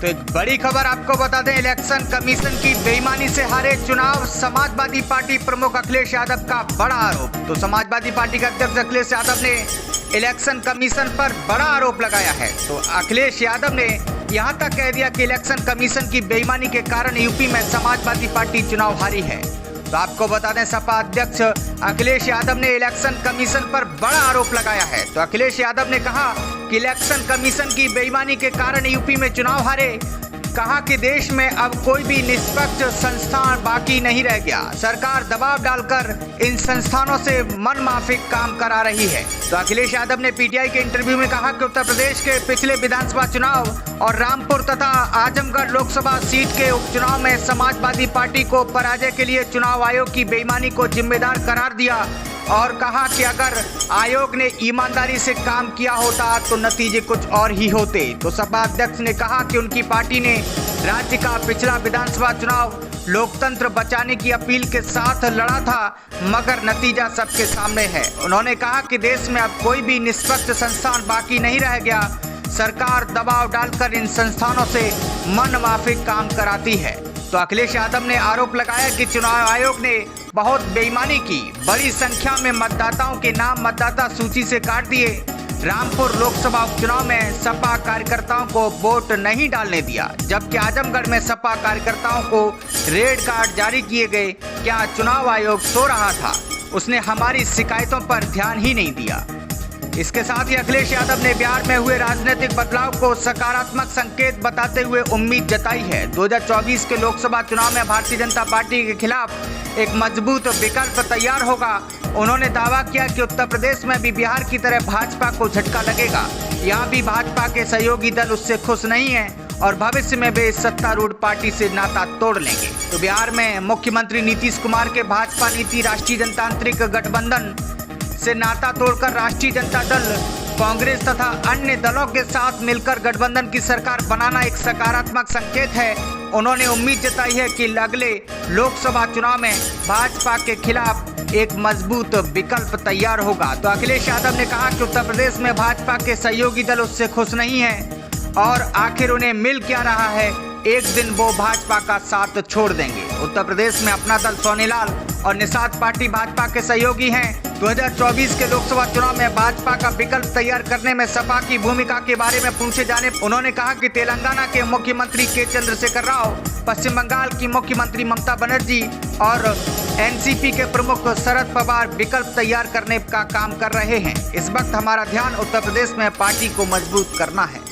तो एक बड़ी खबर आपको बता दें, इलेक्शन कमीशन की बेईमानी से हारे चुनाव, समाजवादी पार्टी प्रमुख अखिलेश यादव का बड़ा आरोप। तो समाजवादी पार्टी के अध्यक्ष अखिलेश यादव ने इलेक्शन कमीशन पर बड़ा आरोप लगाया है। तो अखिलेश यादव ने यहां तक कह दिया कि इलेक्शन कमीशन की बेईमानी के कारण यूपी में समाजवादी पार्टी चुनाव हारी है। तो आपको बता दें, सपा अध्यक्ष अखिलेश यादव ने इलेक्शन कमीशन पर बड़ा आरोप लगाया है। तो अखिलेश यादव ने कहा कि इलेक्शन कमीशन की बेईमानी के कारण यूपी में चुनाव हारे। कहा कि देश में अब कोई भी निष्पक्ष संस्थान बाकी नहीं रह गया। सरकार दबाव डालकर इन संस्थानों से मनमाफिक काम करा रही है। तो अखिलेश यादव ने पीटीआई के इंटरव्यू में कहा कि उत्तर प्रदेश के पिछले विधानसभा चुनाव और रामपुर तथा आजमगढ़ लोकसभा सीट के उपचुनाव में समाजवादी पार्टी को पराजय के लिए चुनाव आयोग की बेईमानी को जिम्मेदार करार दिया और कहा कि अगर आयोग ने ईमानदारी से काम किया होता तो नतीजे कुछ और ही होते। तो सपा अध्यक्ष ने कहा कि उनकी पार्टी ने राज्य का पिछला विधानसभा चुनाव लोकतंत्र बचाने की अपील के साथ लड़ा था, मगर नतीजा सबके सामने है। उन्होंने कहा कि देश में अब कोई भी निष्पक्ष संस्थान बाकी नहीं रह गया। सरकार दबाव डालकर इन संस्थानों से मनमाफिक काम कराती है। तो अखिलेश यादव ने आरोप लगाया कि चुनाव आयोग ने बहुत बेईमानी की, बड़ी संख्या में मतदाताओं के नाम मतदाता सूची से काट दिए। रामपुर लोकसभा उपचुनाव में सपा कार्यकर्ताओं को वोट नहीं डालने दिया, जबकि आजमगढ़ में सपा कार्यकर्ताओं को रेड कार्ड जारी किए गए। क्या चुनाव आयोग सो रहा था? उसने हमारी शिकायतों पर ध्यान ही नहीं दिया। इसके साथ ही अखिलेश यादव ने बिहार में हुए राजनीतिक बदलाव को सकारात्मक संकेत बताते हुए उम्मीद जताई है। 2024 के लोकसभा चुनाव में भारतीय जनता पार्टी के खिलाफ एक मजबूत विकल्प तैयार होगा। उन्होंने दावा किया कि उत्तर प्रदेश में भी बिहार की तरह भाजपा को झटका लगेगा। यहाँ भी भाजपा के सहयोगी दल उससे खुश नहीं है और भविष्य में वे सत्तारूढ़ पार्टी से नाता तोड़ लेंगे। तो बिहार में मुख्यमंत्री नीतीश कुमार के भाजपा नीति राष्ट्रीय जनतांत्रिक गठबंधन से नाता तोड़कर राष्ट्रीय जनता दल, कांग्रेस तथा अन्य दलों के साथ मिलकर गठबंधन की सरकार बनाना एक सकारात्मक संकेत है। उन्होंने उम्मीद जताई है कि अगले लोकसभा चुनाव में भाजपा के खिलाफ एक मजबूत विकल्प तैयार होगा। तो अखिलेश यादव ने कहा कि उत्तर प्रदेश में भाजपा के सहयोगी दल उससे खुश नहीं है और आखिर उन्हें मिल क्या रहा है, एक दिन वो भाजपा का साथ छोड़ देंगे। उत्तर प्रदेश में अपना दल, सोनीलाल और निषाद पार्टी भाजपा के सहयोगी हैं। 2024 के लोकसभा चुनाव में भाजपा का विकल्प तैयार करने में सपा की भूमिका के बारे में पूछे जाने उन्होंने कहा कि तेलंगाना के मुख्यमंत्री के चंद्रशेखर राव, पश्चिम बंगाल की मुख्यमंत्री ममता बनर्जी और एनसीपी के प्रमुख शरद पवार विकल्प तैयार करने का काम कर रहे हैं। इस वक्त हमारा ध्यान उत्तर प्रदेश में पार्टी को मजबूत करना है।